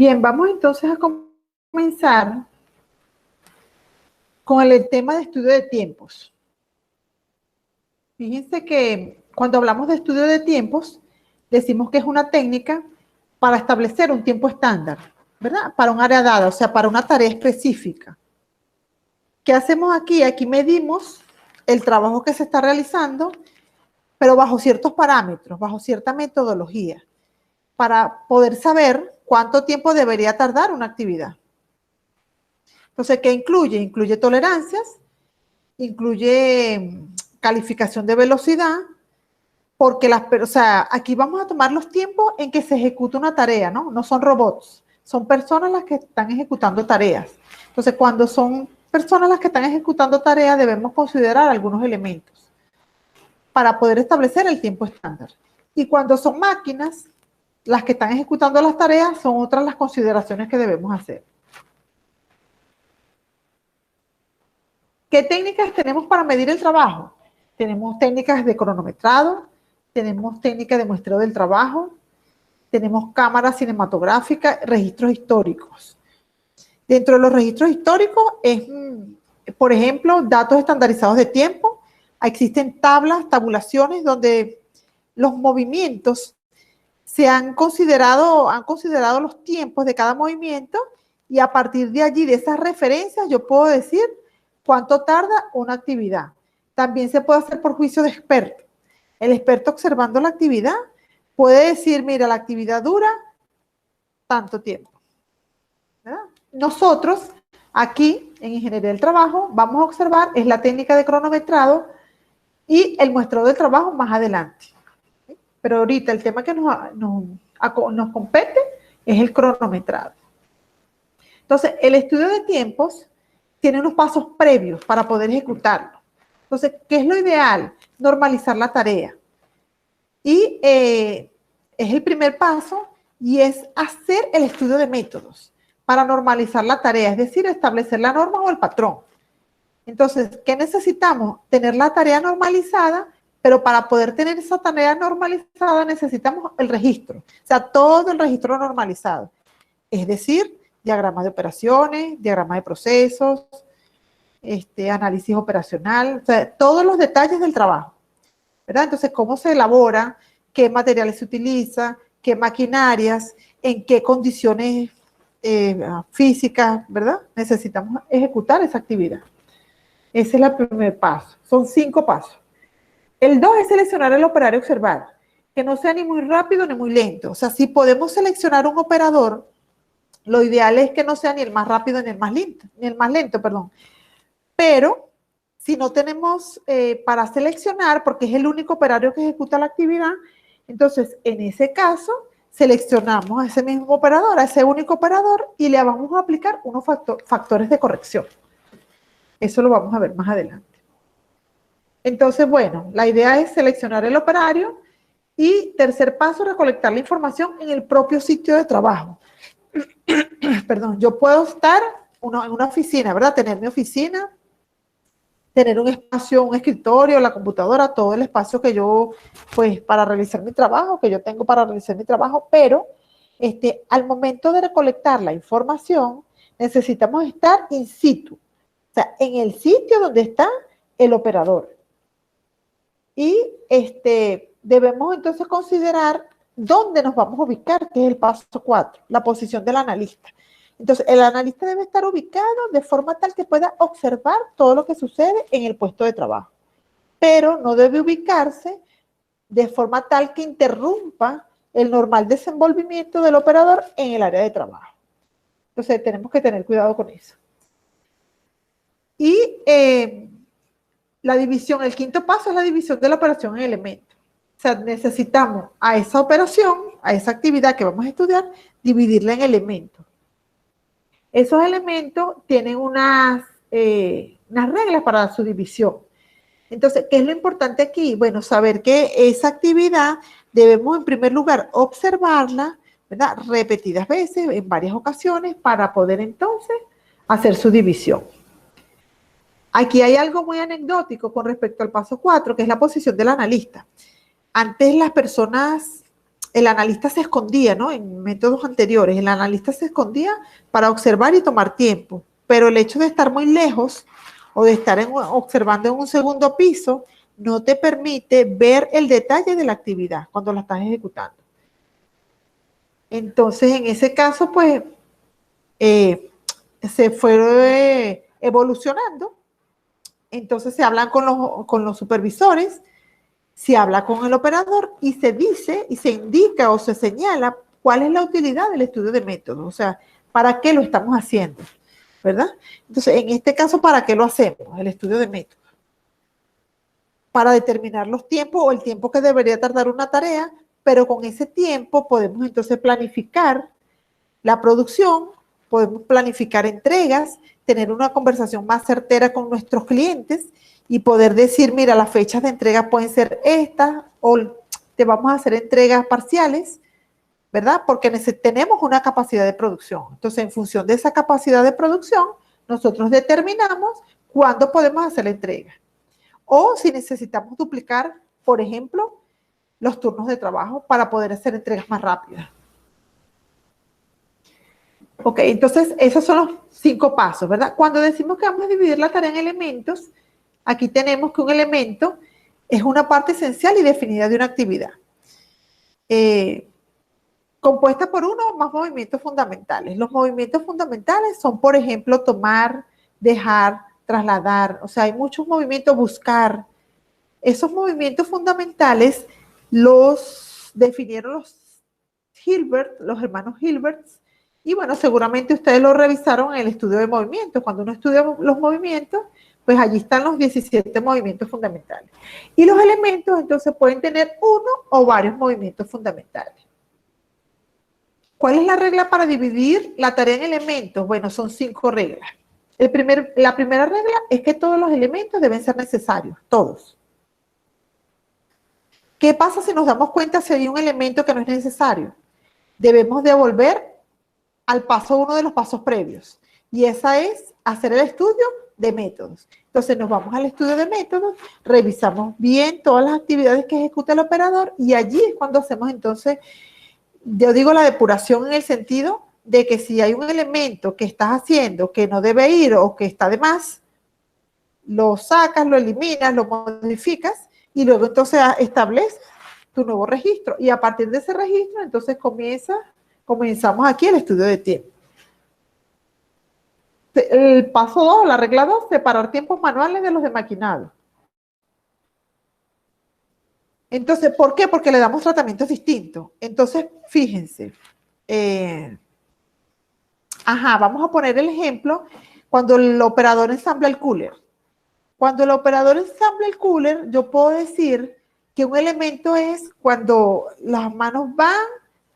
Bien, vamos entonces a comenzar con el tema de estudio de tiempos. Fíjense que cuando hablamos de estudio de tiempos, decimos que es una técnica para establecer un tiempo estándar, ¿verdad? Para un área dada, o sea, para una tarea específica. ¿Qué hacemos aquí? Aquí medimos el trabajo que se está realizando, pero bajo ciertos parámetros, bajo cierta metodología, para poder saber cuánto tiempo debería tardar una actividad. Entonces, ¿qué incluye? Incluye tolerancias, incluye calificación de velocidad, porque aquí vamos a tomar los tiempos en que se ejecuta una tarea, ¿no? No son robots, son personas las que están ejecutando tareas. Entonces, cuando son personas las que están ejecutando tareas, debemos considerar algunos elementos para poder establecer el tiempo estándar. Y cuando son máquinas, las que están ejecutando las tareas, son otras las consideraciones que debemos hacer. ¿Qué técnicas tenemos para medir el trabajo? Tenemos técnicas de cronometrado, tenemos técnicas de muestreo del trabajo, tenemos cámaras cinematográficas, registros históricos. Dentro de los registros históricos es, por ejemplo, datos estandarizados de tiempo. Existen tabulaciones donde los movimientos se han considerado los tiempos de cada movimiento y a partir de allí, de esas referencias, yo puedo decir cuánto tarda una actividad. También se puede hacer por juicio de experto. El experto observando la actividad puede decir, mira, la actividad dura tanto tiempo, ¿verdad? Nosotros, aquí, en Ingeniería del Trabajo, vamos a observar, es la técnica de cronometrado y el muestreo del trabajo más adelante. ¿Sí? Pero ahorita el tema que nos compete es el cronometrado. Entonces, el estudio de tiempos tiene unos pasos previos para poder ejecutarlo. Entonces, ¿qué es lo ideal? Normalizar la tarea. Y es el primer paso y es hacer el estudio de métodos para normalizar la tarea, es decir, establecer la norma o el patrón. Entonces, ¿qué necesitamos? Tener la tarea normalizada, pero para poder tener esa tarea normalizada necesitamos el registro, o sea, todo el registro normalizado. Es decir, diagrama de operaciones, diagrama de procesos, análisis operacional, o sea, todos los detalles del trabajo, ¿verdad? Entonces, cómo se elabora, qué materiales se utiliza, qué maquinarias, en qué condiciones físicas, ¿verdad? Necesitamos ejecutar esa actividad. Ese es el primer paso. Son 5 pasos. El 2 es seleccionar el operario a observar, que no sea ni muy rápido ni muy lento. O sea, si podemos seleccionar un operador, lo ideal es que no sea ni el más rápido ni el más lento, perdón. Pero si no tenemos para seleccionar, porque es el único operario que ejecuta la actividad, entonces en ese caso seleccionamos a ese mismo operador, a ese único operador, y le vamos a aplicar unos factores de corrección. Eso lo vamos a ver más adelante. Entonces, bueno, la idea es seleccionar el operario y tercer paso, recolectar la información en el propio sitio de trabajo. Perdón, yo puedo estar en una oficina, ¿verdad? Tener mi oficina, tener un espacio, un escritorio, la computadora, todo el espacio que yo, pues, para realizar mi trabajo, que yo tengo para realizar mi trabajo, pero al momento de recolectar la información, necesitamos estar in situ, o sea, en el sitio donde está el operador. Y debemos entonces considerar dónde nos vamos a ubicar, que es el paso 4, la posición del analista. Entonces, el analista debe estar ubicado de forma tal que pueda observar todo lo que sucede en el puesto de trabajo, pero no debe ubicarse de forma tal que interrumpa el normal desenvolvimiento del operador en el área de trabajo. Entonces, tenemos que tener cuidado con eso. Y la división, el quinto paso es la división de la operación en elementos. O sea, necesitamos a esa operación, a esa actividad que vamos a estudiar, dividirla en elementos. Esos elementos tienen unas reglas para su división. Entonces, ¿qué es lo importante aquí? Bueno, saber que esa actividad debemos en primer lugar observarla, ¿verdad? Repetidas veces, en varias ocasiones, para poder entonces hacer su división. Aquí hay algo muy anecdótico con respecto al paso 4, que es la posición del analista. Antes las personas el analista se escondía, ¿no? En métodos anteriores, el analista se escondía para observar y tomar tiempo, pero el hecho de estar muy lejos o de estar observando en un segundo piso no te permite ver el detalle de la actividad cuando la estás ejecutando. Entonces, en ese caso, pues, se fue evolucionando. Entonces se hablan con los supervisores, se habla con el operador y se dice y se indica o se señala cuál es la utilidad del estudio de métodos, o sea, para qué lo estamos haciendo, ¿verdad? Entonces, en este caso, ¿para qué lo hacemos? El estudio de métodos. Para determinar los tiempos o el tiempo que debería tardar una tarea, pero con ese tiempo podemos entonces planificar la producción, podemos planificar entregas, tener una conversación más certera con nuestros clientes y poder decir, mira, las fechas de entrega pueden ser estas o te vamos a hacer entregas parciales, ¿verdad? Porque tenemos una capacidad de producción. Entonces, en función de esa capacidad de producción, nosotros determinamos cuándo podemos hacer la entrega. O si necesitamos duplicar, por ejemplo, los turnos de trabajo para poder hacer entregas más rápidas. Ok, entonces esos son los 5 pasos, ¿verdad? Cuando decimos que vamos a dividir la tarea en elementos, aquí tenemos que un elemento es una parte esencial y definida de una actividad, compuesta por uno o más movimientos fundamentales. Los movimientos fundamentales son, por ejemplo, tomar, dejar, trasladar, o sea, hay muchos movimientos, buscar. Esos movimientos fundamentales los definieron los Hilbert, los hermanos Hilbert, y bueno, seguramente ustedes lo revisaron en el estudio de movimientos. Cuando uno estudia los movimientos, pues allí están los 17 movimientos fundamentales. Y los elementos entonces pueden tener uno o varios movimientos fundamentales. ¿Cuál es la regla para dividir la tarea en elementos? Bueno, son 5 reglas. La primera regla es que todos los elementos deben ser necesarios, todos. ¿Qué pasa si nos damos cuenta si hay un elemento que no es necesario? Debemos devolver al paso 1 de los pasos previos. Y esa es hacer el estudio de métodos. Entonces nos vamos al estudio de métodos, revisamos bien todas las actividades que ejecuta el operador y allí es cuando hacemos entonces, yo digo la depuración en el sentido de que si hay un elemento que estás haciendo que no debe ir o que está de más, lo sacas, lo eliminas, lo modificas y luego entonces estableces tu nuevo registro. Y a partir de ese registro entonces comenzamos aquí el estudio de tiempo. El paso 2, la regla 2, separar tiempos manuales de los de maquinado. Entonces, ¿por qué? Porque le damos tratamientos distintos. Entonces, fíjense. Vamos a poner el ejemplo cuando el operador ensambla el cooler. Cuando el operador ensambla el cooler, yo puedo decir que un elemento es cuando las manos van,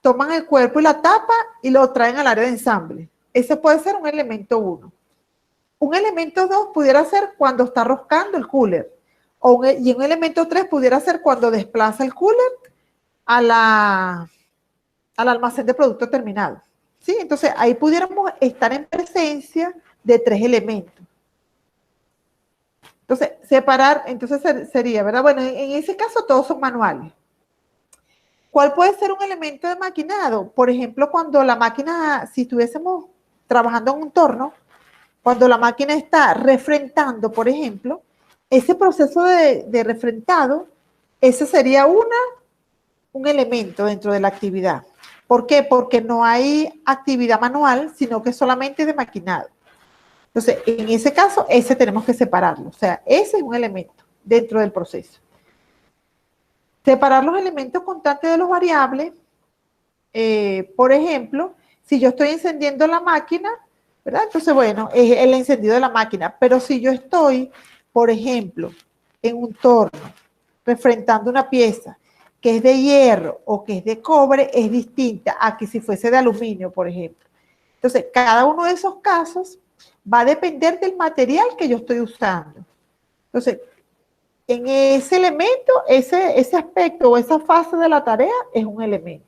toman el cuerpo y la tapa y lo traen al área de ensamble. Ese puede ser un elemento 1. Un elemento 2 pudiera ser cuando está roscando el cooler. Y un elemento 3 pudiera ser cuando desplaza el cooler al almacén de producto terminado. ¿Sí? Entonces, ahí pudiéramos estar en presencia de 3 elementos. Entonces, separar, entonces sería, ¿verdad? Bueno, en ese caso todos son manuales. ¿Cuál puede ser un elemento de maquinado? Por ejemplo, cuando la máquina, si estuviésemos trabajando en un torno, cuando la máquina está refrentando, por ejemplo, ese proceso de refrentado, ese sería un elemento dentro de la actividad. ¿Por qué? Porque no hay actividad manual, sino que solamente de maquinado. Entonces, en ese caso, ese tenemos que separarlo. O sea, ese es un elemento dentro del proceso. Separar los elementos constantes de los variables. Por ejemplo, si yo estoy encendiendo la máquina, ¿verdad? Entonces, bueno, es el encendido de la máquina. Pero si yo estoy, por ejemplo, en un torno, refrentando una pieza que es de hierro o que es de cobre, es distinta a que si fuese de aluminio, por ejemplo. Entonces, cada uno de esos casos va a depender del material que yo estoy usando. Entonces, en ese elemento, ese aspecto o esa fase de la tarea es un elemento.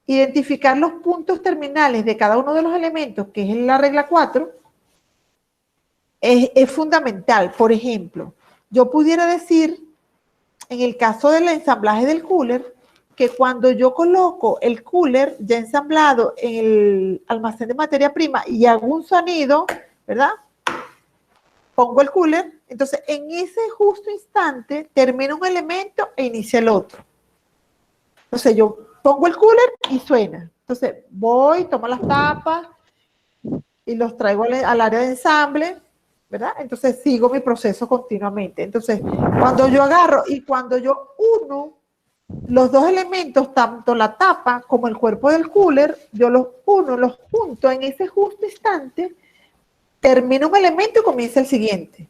Identificar los puntos terminales de cada uno de los elementos, que es la regla 4, es fundamental. Por ejemplo, yo pudiera decir, en el caso del ensamblaje del cooler, que cuando yo coloco el cooler ya ensamblado en el almacén de materia prima y hago un sonido, ¿verdad? Pongo el cooler, entonces en ese justo instante termina un elemento e inicia el otro. Entonces yo pongo el cooler y suena. Entonces voy, tomo las tapas y los traigo al área de ensamble, ¿verdad? Entonces sigo mi proceso continuamente. Entonces, cuando yo agarro y cuando yo uno los dos elementos, tanto la tapa como el cuerpo del cooler, yo los uno, los junto en ese justo instante, termina un elemento y comienza el siguiente.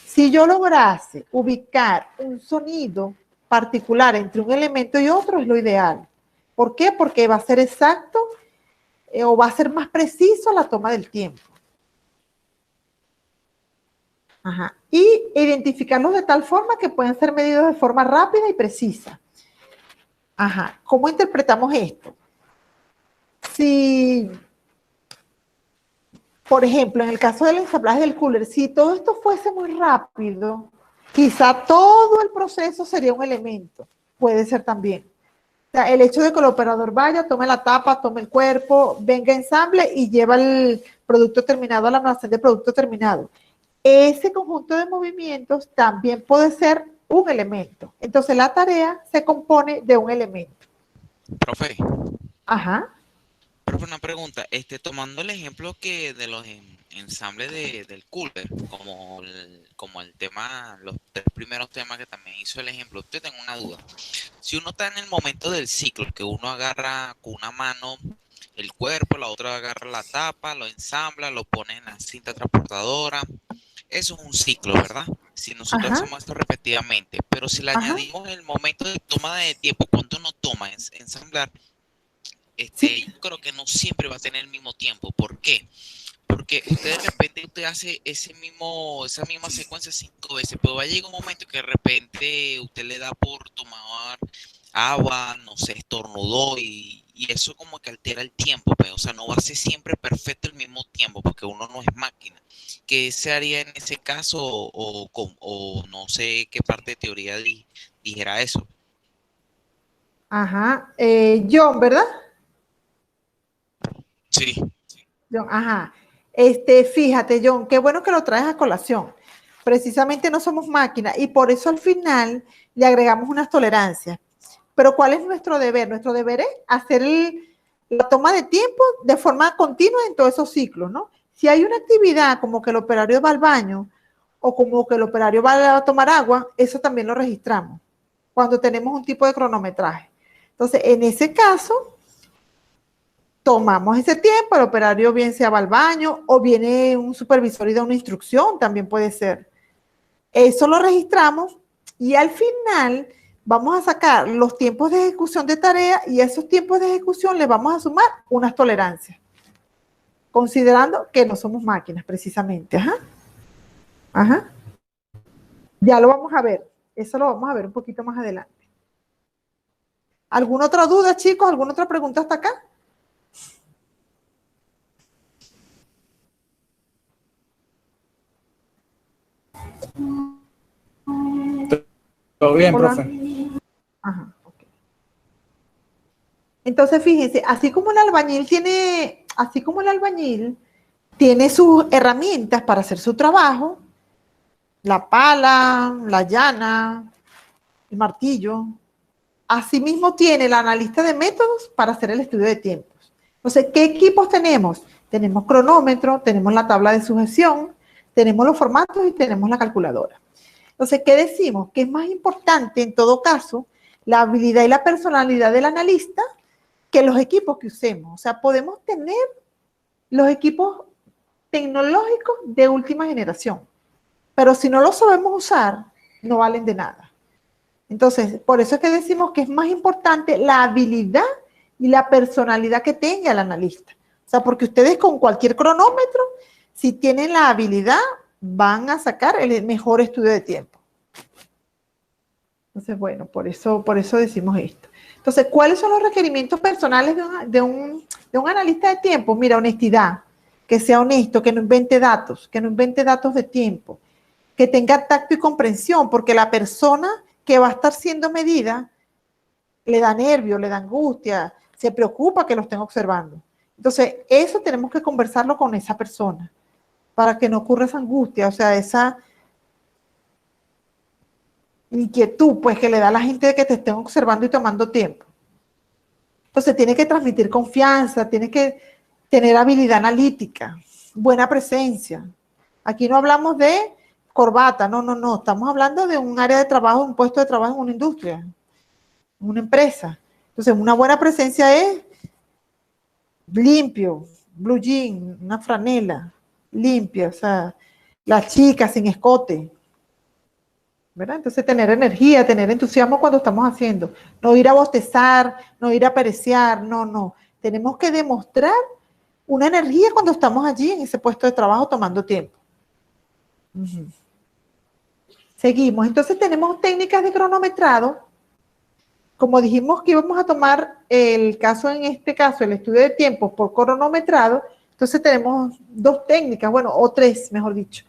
Si yo lograse ubicar un sonido particular entre un elemento y otro, es lo ideal. ¿Por qué? Porque va a ser exacto o va a ser más preciso la toma del tiempo. Ajá. Y identificarlos de tal forma que puedan ser medidos de forma rápida y precisa. Ajá. ¿Cómo interpretamos esto? Si, por ejemplo, en el caso del ensamblaje del cooler, si todo esto fuese muy rápido, quizá todo el proceso sería un elemento. Puede ser también. O sea, el hecho de que el operador vaya, tome la tapa, tome el cuerpo, venga ensamble y lleva el producto terminado al almacén de producto terminado. Ese conjunto de movimientos también puede ser un elemento. Entonces la tarea se compone de un elemento. Profe, Ajá. profe, una pregunta. Tomando el ejemplo que de los ensambles del cooler, como el tema, los tres primeros temas que también hizo el ejemplo, usted tengo una duda. Si uno está en el momento del ciclo, que uno agarra con una mano el cuerpo, la otra agarra la tapa, lo ensambla, lo pone en la cinta transportadora, eso es un ciclo, ¿verdad? Si nosotros Ajá. hacemos esto repetidamente, pero si le Ajá. añadimos el momento de toma de tiempo, ¿cuánto nos toma ensamblar? Sí. Yo creo que no siempre va a tener el mismo tiempo. ¿Por qué? Porque usted de repente usted hace esa misma secuencia 5 veces, pero va a llegar un momento que de repente usted le da por tomar agua, no sé, estornudó y eso como que altera el tiempo, pero, o sea, no va a ser siempre perfecto el mismo tiempo porque uno no es máquina. ¿Qué se haría en ese caso o no sé qué parte de teoría dijera eso? Ajá. John, ¿verdad? Sí, John, ajá. Fíjate, John, qué bueno que lo traes a colación. Precisamente no somos máquinas y por eso al final le agregamos unas tolerancias. Pero ¿cuál es nuestro deber? Nuestro deber es hacer la toma de tiempo de forma continua en todos esos ciclos, ¿no? Si hay una actividad como que el operario va al baño o como que el operario va a tomar agua, eso también lo registramos cuando tenemos un tipo de cronometraje. Entonces, en ese caso, tomamos ese tiempo, el operario bien sea va al baño o viene un supervisor y da una instrucción, también puede ser. Eso lo registramos y al final vamos a sacar los tiempos de ejecución de tarea y a esos tiempos de ejecución le vamos a sumar unas tolerancias, considerando que no somos máquinas precisamente. Ajá. Ajá. Ya lo vamos a ver. Eso lo vamos a ver un poquito más adelante. ¿Alguna otra duda, chicos? ¿Alguna otra pregunta hasta acá? Todo bien, Hola. profe. Ajá. Okay. Entonces, fíjense, así como el albañil tiene sus herramientas para hacer su trabajo, la pala, la llana, el martillo. Asimismo tiene el analista de métodos para hacer el estudio de tiempos. Entonces, ¿qué equipos tenemos? Tenemos cronómetro, tenemos la tabla de sujeción, tenemos los formatos y tenemos la calculadora. Entonces, ¿qué decimos? Que es más importante en todo caso la habilidad y la personalidad del analista que los equipos que usemos. O sea, podemos tener los equipos tecnológicos de última generación, pero si no los sabemos usar, no valen de nada. Entonces, por eso es que decimos que es más importante la habilidad y la personalidad que tenga el analista. O sea, porque ustedes con cualquier cronómetro, si tienen la habilidad, van a sacar el mejor estudio de tiempo. Entonces, bueno, por eso decimos esto. Entonces, ¿cuáles son los requerimientos personales de un analista de tiempo? Mira, honestidad, que sea honesto, que no invente datos de tiempo, que tenga tacto y comprensión, porque la persona que va a estar siendo medida le da nervio, le da angustia, se preocupa que lo estén observando. Entonces, eso tenemos que conversarlo con esa persona para que no ocurra esa angustia, o sea, esa inquietud, pues, que le da a la gente de que te estén observando y tomando tiempo. Entonces, tiene que transmitir confianza, tiene que tener habilidad analítica, buena presencia. Aquí no hablamos de corbata, no, estamos hablando de un área de trabajo, un puesto de trabajo en una industria, en una empresa. Entonces, una buena presencia es limpio, blue jean, una franela limpia, o sea, la chica sin escote, ¿verdad? Entonces, tener energía, tener entusiasmo cuando estamos haciendo. No ir a bostezar, no ir a perecear, no. Tenemos que demostrar una energía cuando estamos allí en ese puesto de trabajo tomando tiempo. Seguimos. Entonces, tenemos técnicas de cronometrado. Como dijimos que íbamos a tomar el caso, en este caso, el estudio de tiempos por cronometrado, entonces tenemos dos técnicas, bueno, o tres, mejor dicho.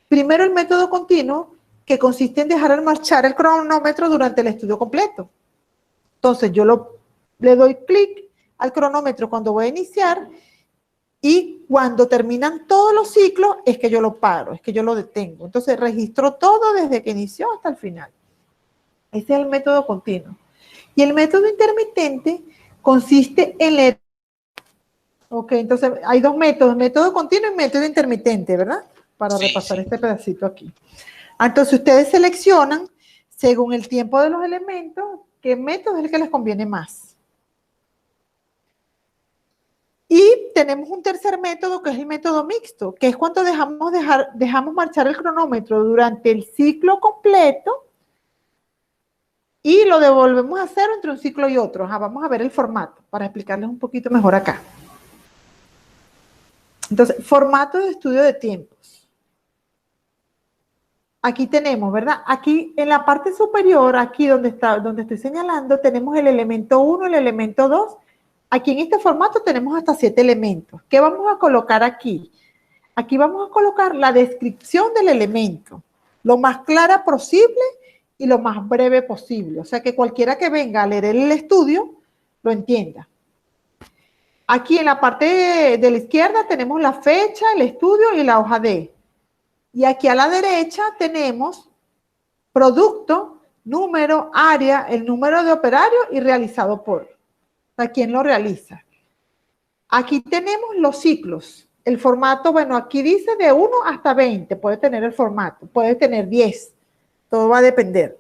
Primero, el método continuo, que consiste en dejar marchar el cronómetro durante el estudio completo. Entonces, yo le doy clic al cronómetro cuando voy a iniciar y cuando terminan todos los ciclos es que yo lo paro, es que yo lo detengo. Entonces, registro todo desde que inició hasta el final. Ese es el método continuo. Y el método intermitente consiste en leer. Ok, entonces hay dos métodos, método continuo y método intermitente, ¿verdad? Para repasar este pedacito aquí. Entonces ustedes seleccionan, según el tiempo de los elementos, qué método es el que les conviene más. Y tenemos un tercer método que es el método mixto, que es cuando dejamos marchar el cronómetro durante el ciclo completo y lo devolvemos a cero entre un ciclo y otro. Vamos a ver el formato para explicarles un poquito mejor acá. Entonces, formato de estudio de tiempos. Aquí tenemos, ¿verdad? Aquí en la parte superior, aquí donde estoy señalando, tenemos el elemento 1, el elemento 2. Aquí en este formato tenemos hasta 7 elementos. ¿Qué vamos a colocar aquí? Aquí vamos a colocar la descripción del elemento, lo más clara posible y lo más breve posible. O sea, que cualquiera que venga a leer el estudio lo entienda. Aquí en la parte de la izquierda tenemos la fecha, el estudio y la hoja D. Y aquí a la derecha tenemos producto, número, área, el número de operario y realizado por. O sea, ¿quién lo realiza? Aquí tenemos los ciclos. El formato, bueno, aquí dice de 1 hasta 20, puede tener el formato, puede tener 10, todo va a depender.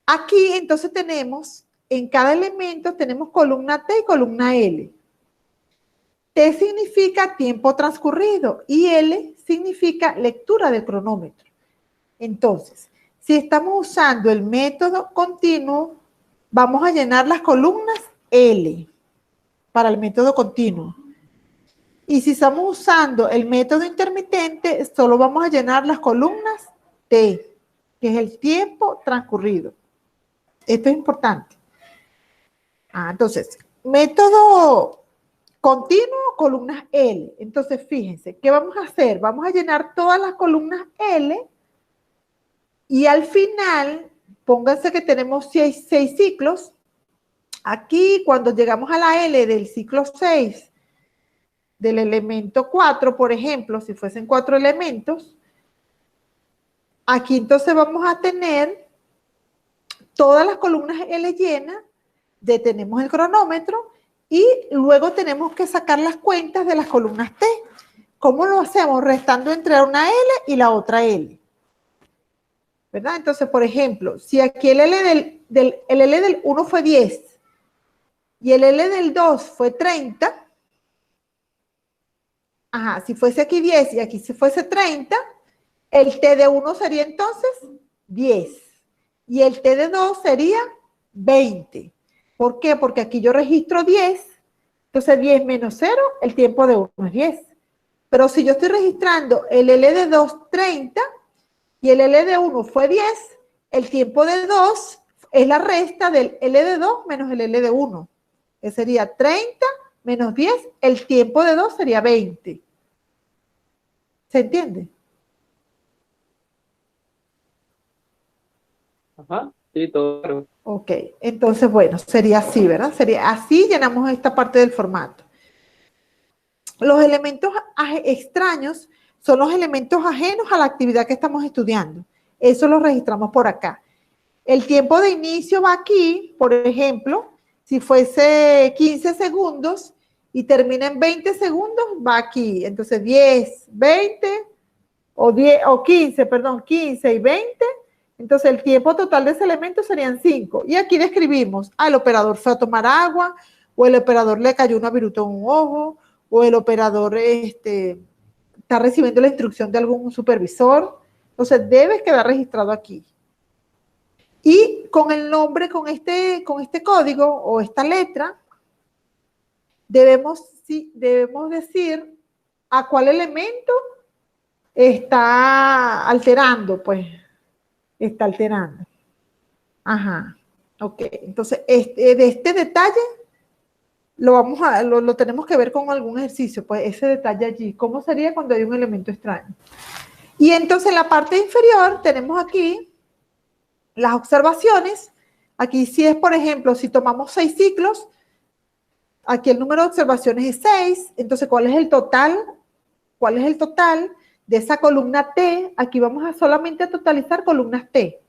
Aquí entonces tenemos, en cada elemento tenemos columna T y columna L. T significa tiempo transcurrido y L significa lectura del cronómetro. Entonces, si estamos usando el método continuo, vamos a llenar las columnas L para el método continuo. Y si estamos usando el método intermitente, solo vamos a llenar las columnas T, que es el tiempo transcurrido. Esto es importante. Entonces, método continuo, columnas L. Entonces, fíjense, ¿qué vamos a hacer? Vamos a llenar todas las columnas L y al final, pónganse que tenemos 6 ciclos. Aquí, cuando llegamos a la L del ciclo 6, del elemento 4, por ejemplo, si fuesen 4 elementos, aquí entonces vamos a tener todas las columnas L llenas, detenemos el cronómetro y luego tenemos que sacar las cuentas de las columnas T. ¿Cómo lo hacemos? Restando entre una L y la otra L. ¿Verdad? Entonces, por ejemplo, si aquí el L del 1 fue 10 y el L del 2 fue 30, si fuese aquí 10 y aquí si fuese 30, el T de 1 sería entonces 10 y el T de 2 sería 20. ¿Por qué? Porque aquí yo registro 10, entonces 10 menos 0, el tiempo de 1 es 10. Pero si yo estoy registrando el L de 2, 30, y el L de 1 fue 10, el tiempo de 2 es la resta del L de 2 menos el L de 1. Que sería 30 menos 10, el tiempo de 2 sería 20. ¿Se entiende? Ajá. Sí, todo claro. Ok, entonces, bueno, sería así, ¿verdad? Sería así, llenamos esta parte del formato. Los elementos extraños son los elementos ajenos a la actividad que estamos estudiando. Eso lo registramos por acá. El tiempo de inicio va aquí, por ejemplo, si fuese 15 segundos y termina en 20 segundos, va aquí. Entonces 10, 20 o 15, perdón, 15 y 20. Entonces el tiempo total de ese elemento serían 5. Y aquí describimos, el operador fue a tomar agua, o el operador le cayó una viruta en un ojo, o el operador está recibiendo la instrucción de algún supervisor. Entonces debe quedar registrado aquí. Y con el nombre, con este código o esta letra, debemos decir a cuál elemento está alterando, pues, está alterando. Ajá, ok. Entonces, de este detalle lo tenemos que ver con algún ejercicio, pues ese detalle allí. ¿Cómo sería cuando hay un elemento extraño? Y entonces en la parte inferior tenemos aquí las observaciones. Aquí si es, por ejemplo, si tomamos 6 ciclos, aquí el número de observaciones es 6. Entonces, ¿cuál es el total? ¿Cuál es el total de esa columna T? Aquí vamos a solamente a totalizar columnas T.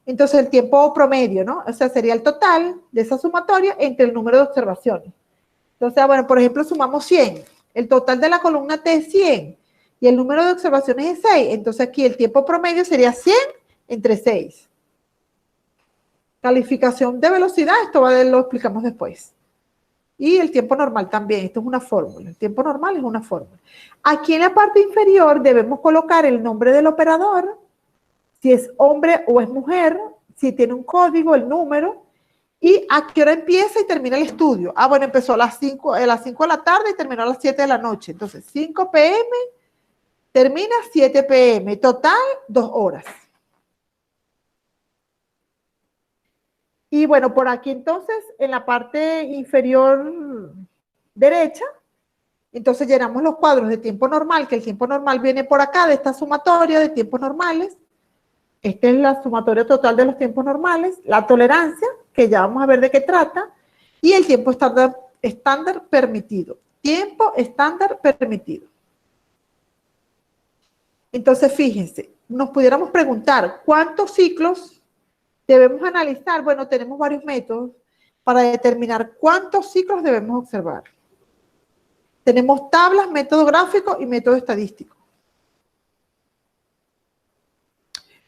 Entonces, el tiempo promedio, ¿no? O sea, sería el total de esa sumatoria entre el número de observaciones. Entonces, bueno, por ejemplo, sumamos 100. El total de la columna T es 100 y el número de observaciones es 6. Entonces, aquí el tiempo promedio sería 100 entre 6. Calificación de velocidad, esto lo explicamos después. Y el tiempo normal también, esto es una fórmula. El tiempo normal es una fórmula. Aquí en la parte inferior debemos colocar el nombre del operador, si es hombre o es mujer, si tiene un código, el número, y a qué hora empieza y termina el estudio. Bueno, empezó a las 5 de la tarde y terminó a las 7 de la noche. Entonces, 5 p.m., termina 7 p.m., total 2 horas. Y bueno, por aquí entonces, en la parte inferior derecha, entonces llenamos los cuadros de tiempo normal, que el tiempo normal viene por acá, de esta sumatoria de tiempos normales. Esta es la sumatoria total de los tiempos normales, la tolerancia, que ya vamos a ver de qué trata, y el tiempo estándar permitido. Tiempo estándar permitido. Entonces, fíjense, nos pudiéramos preguntar, ¿cuántos ciclos debemos analizar? Bueno, tenemos varios métodos para determinar cuántos ciclos debemos observar. Tenemos tablas, método gráfico y método estadístico.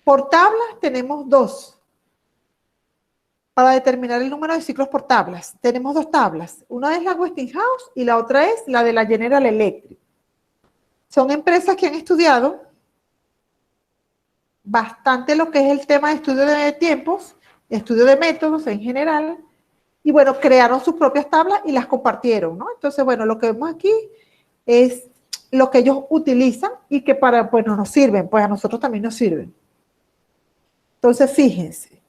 Por tablas tenemos 2. Para determinar el número de ciclos por tablas, tenemos 2 tablas. Una es la Westinghouse y la otra es la de la General Electric. Son empresas que han estudiado bastante lo que es el tema de estudio de tiempos, estudio de métodos en general, y bueno, crearon sus propias tablas y las compartieron, ¿no? Entonces, bueno, lo que vemos aquí es lo que ellos utilizan y que pues nos sirven, pues a nosotros también nos sirven. Entonces, fíjense,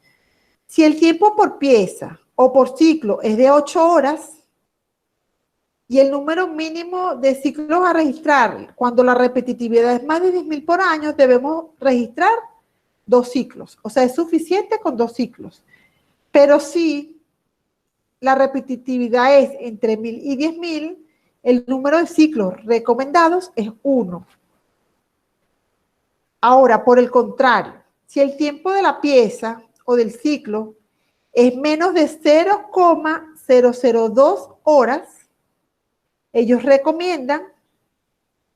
si el tiempo por pieza o por ciclo es de 8 horas y el número mínimo de ciclos a registrar, cuando la repetitividad es más de 10.000 por año, debemos registrar 2 ciclos. O sea, es suficiente con 2 ciclos. Pero si la repetitividad es entre 1.000 y 10.000, el número de ciclos recomendados es 1. Ahora, por el contrario, si el tiempo de la pieza o del ciclo es menos de 0,002 horas, ellos recomiendan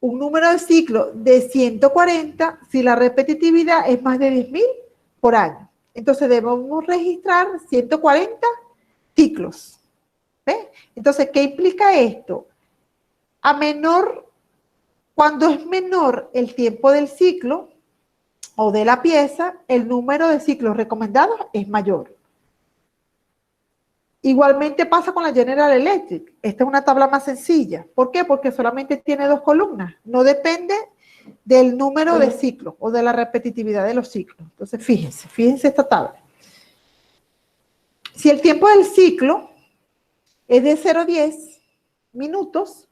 un número de ciclo de 140 si la repetitividad es más de 10.000 por año. Entonces debemos registrar 140 ciclos. ¿Ve? Entonces, ¿qué implica esto? Cuando es menor el tiempo del ciclo o de la pieza, el número de ciclos recomendados es mayor. Igualmente pasa con la General Electric. Esta es una tabla más sencilla. ¿Por qué? Porque solamente tiene 2 columnas. No depende del número de ciclos o de la repetitividad de los ciclos. Entonces, fíjense esta tabla. Si el tiempo del ciclo es de 0,10 minutos,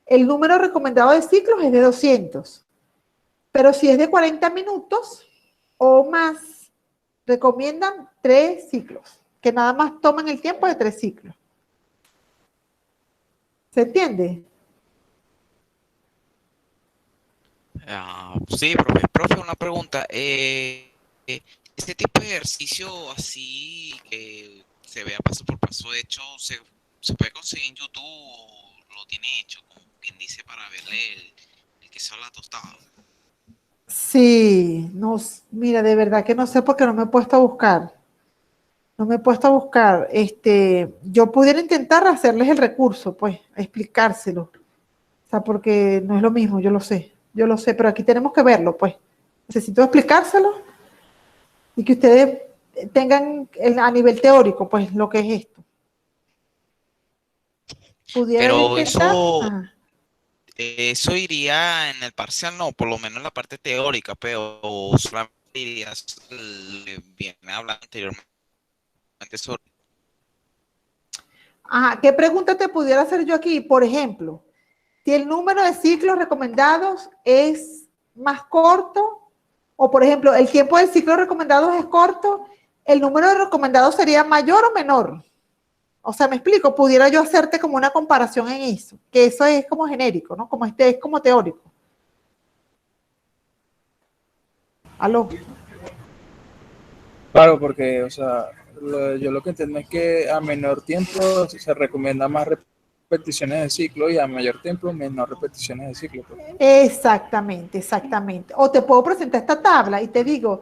el número recomendado de ciclos es de 200. Pero si es de 40 minutos o más, recomiendan 3 ciclos, que nada más toman el tiempo de 3 ciclos. ¿Se entiende? Sí, profe, una pregunta. Este tipo de ejercicio así que se vea paso por paso hecho, ¿se puede conseguir en YouTube o lo tiene hecho, como quien dice, para verle el queso a la tostada? Sí, no, mira, de verdad que no sé porque no me he puesto a buscar. No me he puesto a buscar. Yo pudiera intentar hacerles el recurso, pues, explicárselo. O sea, porque no es lo mismo, yo lo sé, pero aquí tenemos que verlo, pues. Necesito explicárselo y que ustedes tengan a nivel teórico, pues, lo que es esto. ¿Pudieras Pero intentar? eso iría en el parcial, no, por lo menos en la parte teórica, pero solamente irías bien hablando anteriormente sobre. Ajá, ¿qué pregunta te pudiera hacer yo aquí? Por ejemplo, si el número de ciclos recomendados es más corto, o por ejemplo, el tiempo del ciclo recomendado es corto, ¿el número de recomendados sería mayor o menor? O sea, me explico, pudiera yo hacerte como una comparación en eso, que eso es como genérico, ¿no? Como es como teórico. ¿Aló? Claro, porque, o sea, yo lo que entiendo es que a menor tiempo se recomienda más repeticiones de ciclo y a mayor tiempo menor repeticiones de ciclo. Pues. Exactamente, exactamente. O te puedo presentar esta tabla y te digo,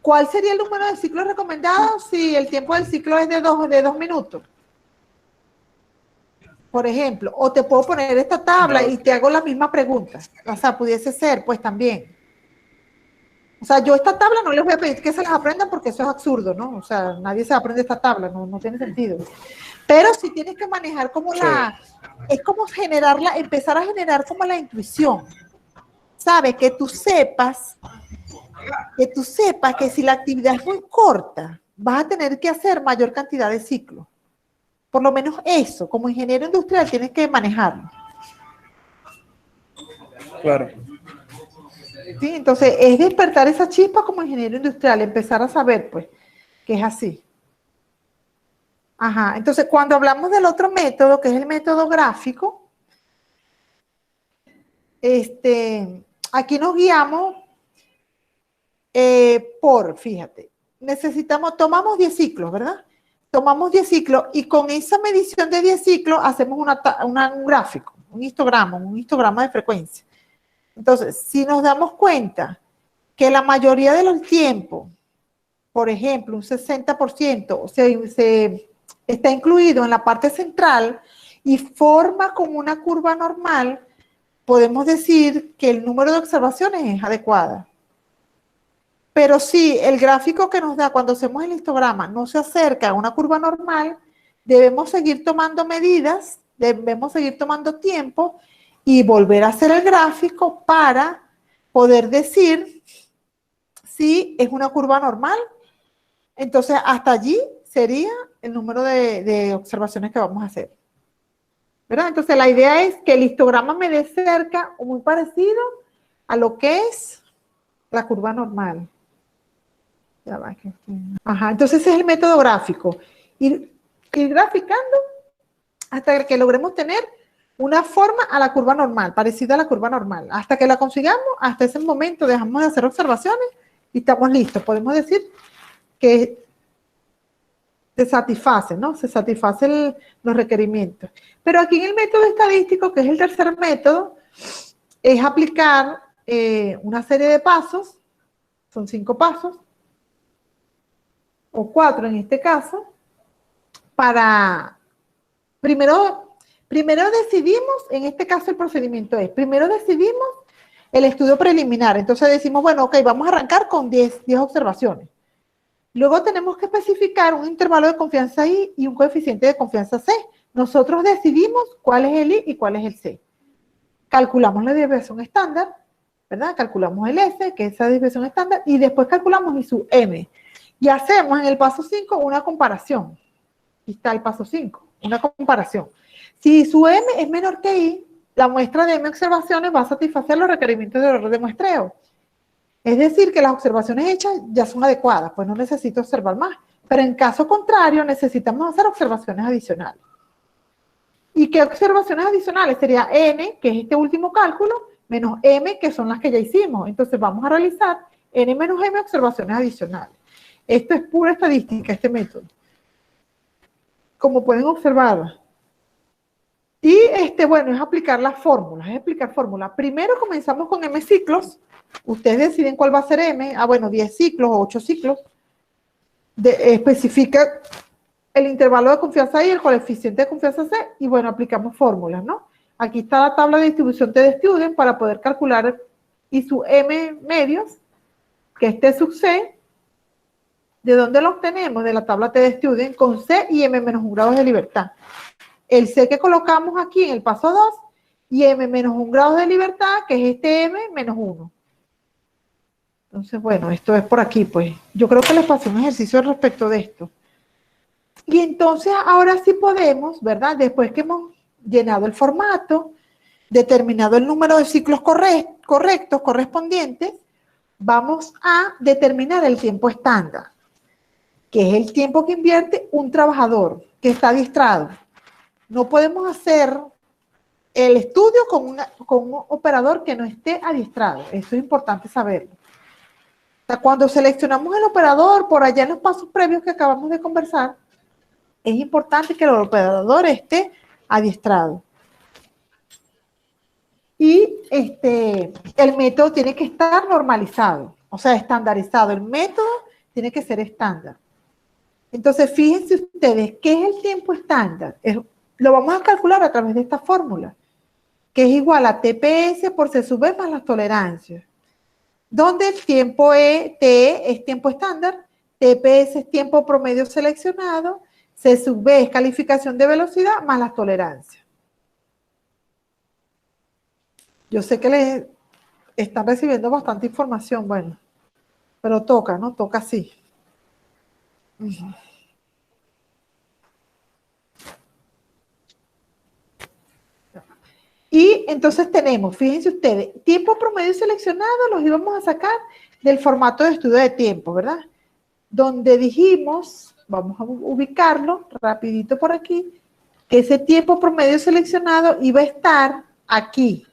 ¿cuál sería el número de ciclos recomendados si el tiempo del ciclo es de 2 minutos? Por ejemplo, o te puedo poner esta tabla y te hago la misma pregunta. O sea, pudiese ser, pues también. O sea, yo esta tabla no les voy a pedir que se las aprendan porque eso es absurdo, ¿no? O sea, nadie se aprende esta tabla, no tiene sentido. Pero sí tienes que manejar como es como generarla, empezar a generar como la intuición. ¿Sabes? Que tú sepas que si la actividad es muy corta, vas a tener que hacer mayor cantidad de ciclos. Por lo menos eso, como ingeniero industrial, tienes que manejarlo. Claro. ¿Sí? Entonces, es despertar esa chispa como ingeniero industrial, empezar a saber, pues, que es así. Ajá, entonces, cuando hablamos del otro método, que es el método gráfico, aquí nos guiamos fíjate, tomamos 10 ciclos, ¿verdad? Tomamos 10 ciclos y con esa medición de 10 ciclos hacemos un gráfico, un histograma de frecuencia. Entonces, si nos damos cuenta que la mayoría de los tiempos, por ejemplo, un 60%, se está incluido en la parte central y forma como una curva normal, podemos decir que el número de observaciones es adecuado. Pero si el gráfico que nos da cuando hacemos el histograma no se acerca a una curva normal, debemos seguir tomando medidas, debemos seguir tomando tiempo y volver a hacer el gráfico para poder decir si es una curva normal. Entonces, hasta allí sería el número de observaciones que vamos a hacer. ¿Verdad? Entonces, la idea es que el histograma me dé cerca o muy parecido a lo que es la curva normal. Ajá, entonces ese es el método gráfico. Ir graficando hasta que logremos tener una forma a la curva normal, parecida a la curva normal. Hasta que la consigamos, hasta ese momento dejamos de hacer observaciones y estamos listos. Podemos decir que se satisface, ¿no? Se satisfacen los requerimientos. Pero aquí en el método estadístico, que es el tercer método, es aplicar una serie de pasos, son 5 pasos, o 4 en este caso, para, primero decidimos, en este caso el procedimiento es, primero decidimos el estudio preliminar, entonces decimos, bueno, ok, vamos a arrancar con 10 observaciones. Luego tenemos que especificar un intervalo de confianza I y un coeficiente de confianza C. Nosotros decidimos cuál es el I y cuál es el C. Calculamos la desviación estándar, ¿verdad? Calculamos el S, que es esa desviación estándar, y después calculamos I sub M. Y hacemos en el paso 5 una comparación. Aquí está el paso 5, una comparación. Si su M es menor que I, la muestra de M observaciones va a satisfacer los requerimientos del error de muestreo. Es decir, que las observaciones hechas ya son adecuadas, pues no necesito observar más. Pero en caso contrario, necesitamos hacer observaciones adicionales. ¿Y qué observaciones adicionales? Sería n, que es este último cálculo, menos m, que son las que ya hicimos. Entonces vamos a realizar n menos m observaciones adicionales. Esto es pura estadística, este método. Como pueden observar. Y bueno, es aplicar las fórmulas, es explicar fórmulas. Primero comenzamos con m ciclos. Ustedes deciden cuál va a ser m. Ah, bueno, 10 ciclos o 8 ciclos. Especifica el intervalo de confianza y el coeficiente de confianza C, y bueno, aplicamos fórmulas, ¿no? Aquí está la tabla de distribución TD-Student para poder calcular I sub M medios, que es T sub C. ¿De dónde lo obtenemos? De la tabla TD-Student con C y M menos 1 grados de libertad. El C que colocamos aquí en el paso 2 y M menos 1 grados de libertad, que es este M menos 1. Entonces, bueno, esto es por aquí, pues. Yo creo que les pasé un ejercicio respecto de esto. Y entonces ahora sí podemos, ¿verdad? Después que hemos llenado el formato, determinado el número de ciclos correctos, correspondientes, vamos a determinar el tiempo estándar, que es el tiempo que invierte un trabajador que está adiestrado. No podemos hacer el estudio con un operador que no esté adiestrado. Eso es importante saberlo. O sea, cuando seleccionamos el operador, por allá en los pasos previos que acabamos de conversar, es importante que el operador esté adiestrado. Y el método tiene que estar normalizado, o sea, estandarizado. El método tiene que ser estándar. Entonces, fíjense ustedes, ¿qué es el tiempo estándar? Lo vamos a calcular a través de esta fórmula, que es igual a TPS por C sub B más las tolerancias, donde el tiempo T es tiempo estándar, TPS es tiempo promedio seleccionado, C sub B es calificación de velocidad más las tolerancias. Yo sé que les están recibiendo bastante información, bueno, pero toca, ¿no? Toca sí. Y entonces tenemos, fíjense ustedes, tiempo promedio seleccionado los íbamos a sacar del formato de estudio de tiempo, ¿verdad? Donde dijimos, vamos a ubicarlo rapidito por aquí, que ese tiempo promedio seleccionado iba a estar aquí.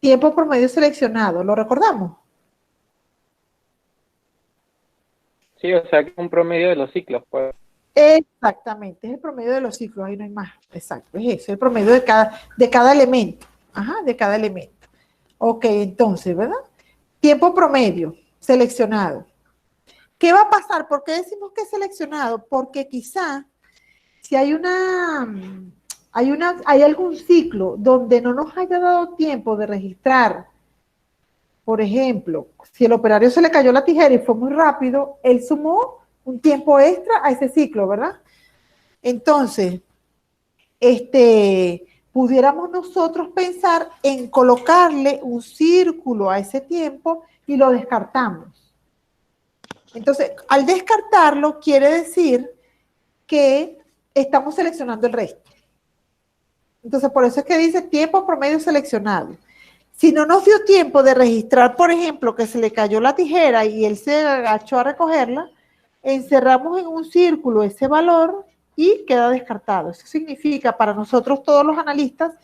Tiempo promedio seleccionado, ¿lo recordamos? Sí, o sea, que es un promedio de los ciclos, pues. Exactamente, es el promedio de los ciclos, ahí no hay más. Exacto, es eso, el promedio de cada elemento. Ajá, de cada elemento. Ok, entonces, ¿verdad? Tiempo promedio seleccionado. ¿Qué va a pasar? ¿Por qué decimos que es seleccionado? Porque quizá si hay algún ciclo donde no nos haya dado tiempo de registrar, por ejemplo, si el operario se le cayó la tijera y fue muy rápido, él sumó un tiempo extra a ese ciclo, ¿verdad? Entonces, pudiéramos nosotros pensar en colocarle un círculo a ese tiempo y lo descartamos. Entonces, al descartarlo, quiere decir que estamos seleccionando el resto. Entonces, por eso es que dice tiempo promedio seleccionado. Si no nos dio tiempo de registrar, por ejemplo, que se le cayó la tijera y él se agachó a recogerla, encerramos en un círculo ese valor y queda descartado. Eso significa para nosotros todos los analistas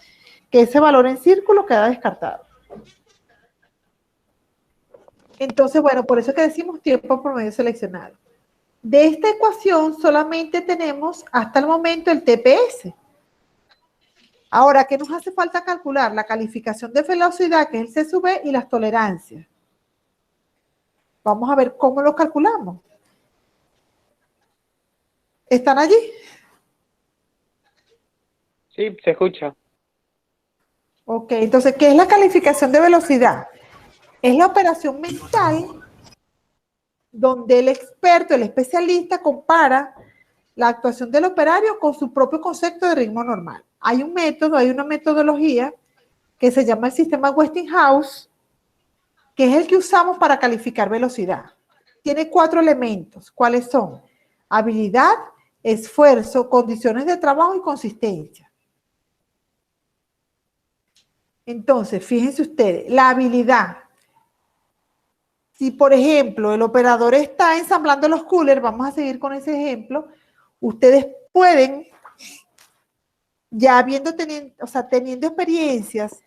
que ese valor en círculo queda descartado. Entonces, bueno, por eso que decimos tiempo promedio seleccionado. De esta ecuación solamente tenemos hasta el momento el TPS. Ahora, ¿qué nos hace falta calcular? La calificación de velocidad, que es el C sub B, y las tolerancias. Vamos a ver cómo lo calculamos. ¿Están allí? Sí, se escucha. Ok, entonces, ¿qué es la calificación de velocidad? Es la operación mental donde el experto, el especialista, compara la actuación del operario con su propio concepto de ritmo normal. Hay un método, hay una metodología que se llama el sistema Westinghouse, que es el que usamos para calificar velocidad. Tiene 4 elementos. ¿Cuáles son? Habilidad, esfuerzo, condiciones de trabajo y consistencia. Entonces, fíjense ustedes, la habilidad. Si, por ejemplo, el operador está ensamblando los coolers, vamos a seguir con ese ejemplo, ustedes pueden, ya teniendo experiencias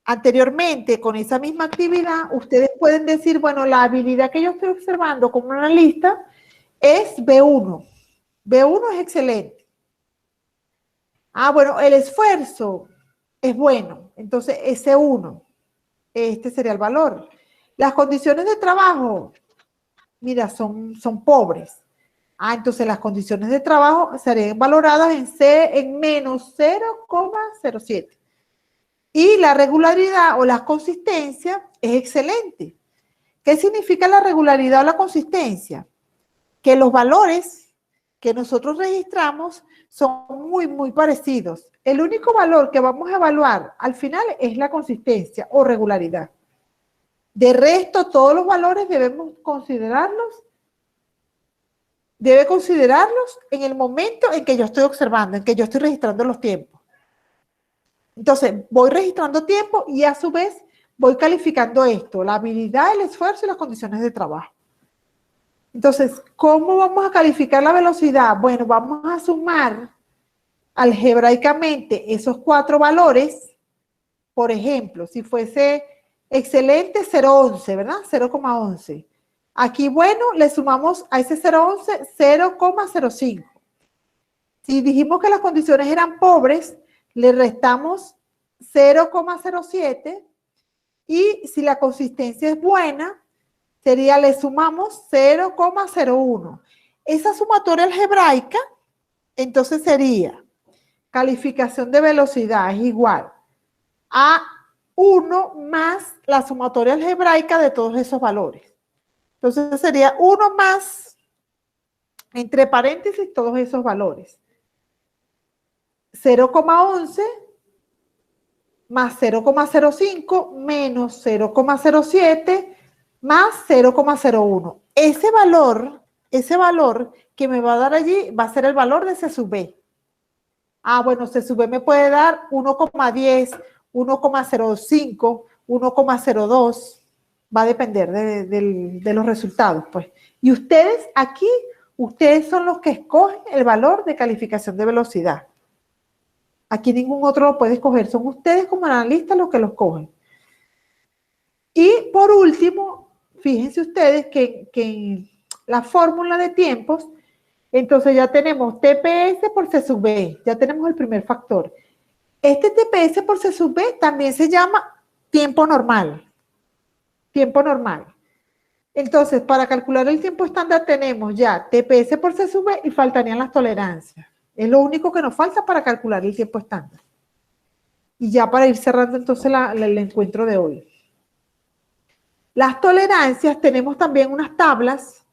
anteriormente con esa misma actividad, ustedes pueden decir, bueno, la habilidad que yo estoy observando como analista es B1. B1 es excelente. Ah, bueno, el esfuerzo es bueno, entonces S1, este sería el valor. Las condiciones de trabajo, mira, son pobres. Ah, entonces las condiciones de trabajo serían valoradas en menos 0,07. Y la regularidad o la consistencia es excelente. ¿Qué significa la regularidad o la consistencia? Que los valores que nosotros registramos son muy parecidos. El único valor que vamos a evaluar al final es la consistencia o regularidad. De resto, todos los valores debe considerarlos en el momento en que yo estoy observando, en que yo estoy registrando los tiempos. Entonces, voy registrando tiempo y a su vez voy calificando esto, la habilidad, el esfuerzo y las condiciones de trabajo. Entonces, ¿cómo vamos a calificar la velocidad? Bueno, vamos a sumar algebraicamente esos 4 valores. Por ejemplo, si fuese excelente 0,11, ¿verdad? 0,11. Aquí, bueno, le sumamos a ese 0,11 0,05. Si dijimos que las condiciones eran pobres, le restamos 0,07 y si la consistencia es buena, le sumamos 0,01. Esa sumatoria algebraica, entonces sería calificación de velocidad es igual a 1 más la sumatoria algebraica de todos esos valores. Entonces sería 1 más, entre paréntesis, todos esos valores. 0,11 más 0,05 menos 0,07 más 0,01. Ese valor que me va a dar allí va a ser el valor de C sub B. Ah, bueno, C sub B me puede dar 1,10, 1,05, 1,02. Va a depender de los resultados, pues. Y ustedes aquí, ustedes son los que escogen el valor de calificación de velocidad. Aquí ningún otro lo puede escoger. Son ustedes como analistas los que los cogen. Y por último, fíjense ustedes que en la fórmula de tiempos, entonces ya tenemos TPS por C sub B. Ya tenemos el primer factor. Este TPS por C sub B también se llama tiempo normal. Tiempo normal. Entonces, para calcular el tiempo estándar tenemos ya TPS por C sub B y faltarían las tolerancias. Es lo único que nos falta para calcular el tiempo estándar. Y ya para ir cerrando entonces el encuentro de hoy. Las tolerancias, tenemos también unas tablas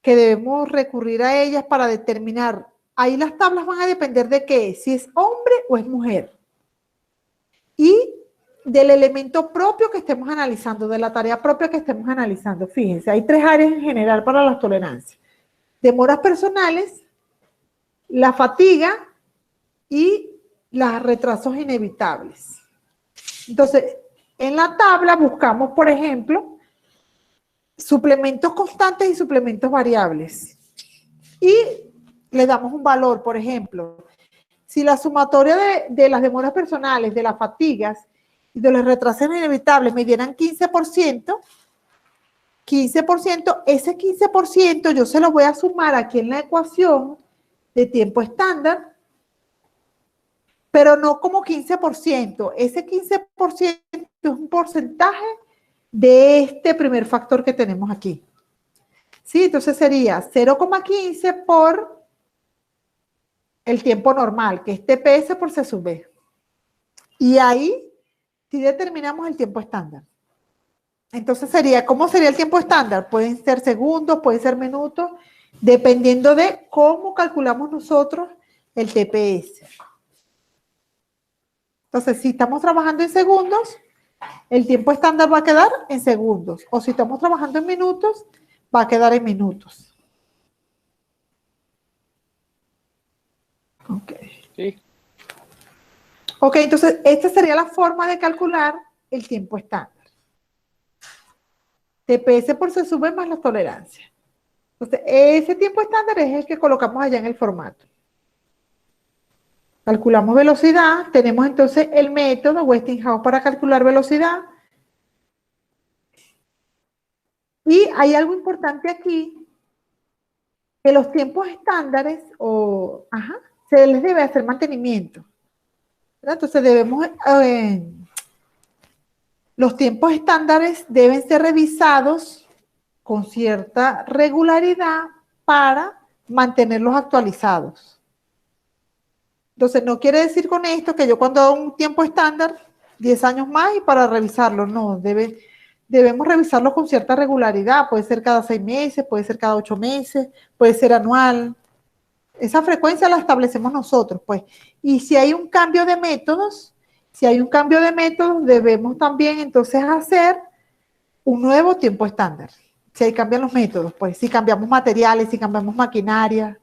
que debemos recurrir a ellas para determinar. Ahí las tablas van a depender de qué, si es hombre o es mujer. Y del elemento propio que estemos analizando, de la tarea propia que estemos analizando. Fíjense, hay 3 áreas en general para las tolerancias. Demoras personales, la fatiga y los retrasos inevitables. Entonces, en la tabla buscamos, por ejemplo, suplementos constantes y suplementos variables. Y le damos un valor, por ejemplo, si la sumatoria de las demoras personales, de las fatigas y de los retrasos inevitables me dieran 15%, ese 15% yo se lo voy a sumar aquí en la ecuación de tiempo estándar, pero no como 15%. Ese 15% es un porcentaje de este primer factor que tenemos aquí. ¿Sí? Entonces sería 0,15 por el tiempo normal, que es TPS por C sub B. Y ahí sí determinamos el tiempo estándar. Entonces sería, ¿cómo sería el tiempo estándar? Pueden ser segundos, pueden ser minutos, dependiendo de cómo calculamos nosotros el TPS. Entonces, si estamos trabajando en segundos, el tiempo estándar va a quedar en segundos. O si estamos trabajando en minutos, va a quedar en minutos. Ok. Sí. Ok, entonces, esta sería la forma de calcular el tiempo estándar. TPS por se sube más la tolerancia. Entonces, ese tiempo estándar es el que colocamos allá en el formato. Calculamos velocidad, tenemos entonces el método Westinghouse para calcular velocidad. Y hay algo importante aquí, que los tiempos estándares se les debe hacer mantenimiento. ¿Verdad? Entonces debemos, los tiempos estándares deben ser revisados con cierta regularidad para mantenerlos actualizados. Entonces, no quiere decir con esto que yo cuando hago un tiempo estándar, 10 años más y para revisarlo, no, debemos revisarlo con cierta regularidad, puede ser cada 6 meses, puede ser cada 8 meses, puede ser anual. Esa frecuencia la establecemos nosotros, pues. Y si hay un cambio de métodos, debemos también entonces hacer un nuevo tiempo estándar. Si ahí cambian los métodos, pues, si cambiamos materiales, si cambiamos maquinaria.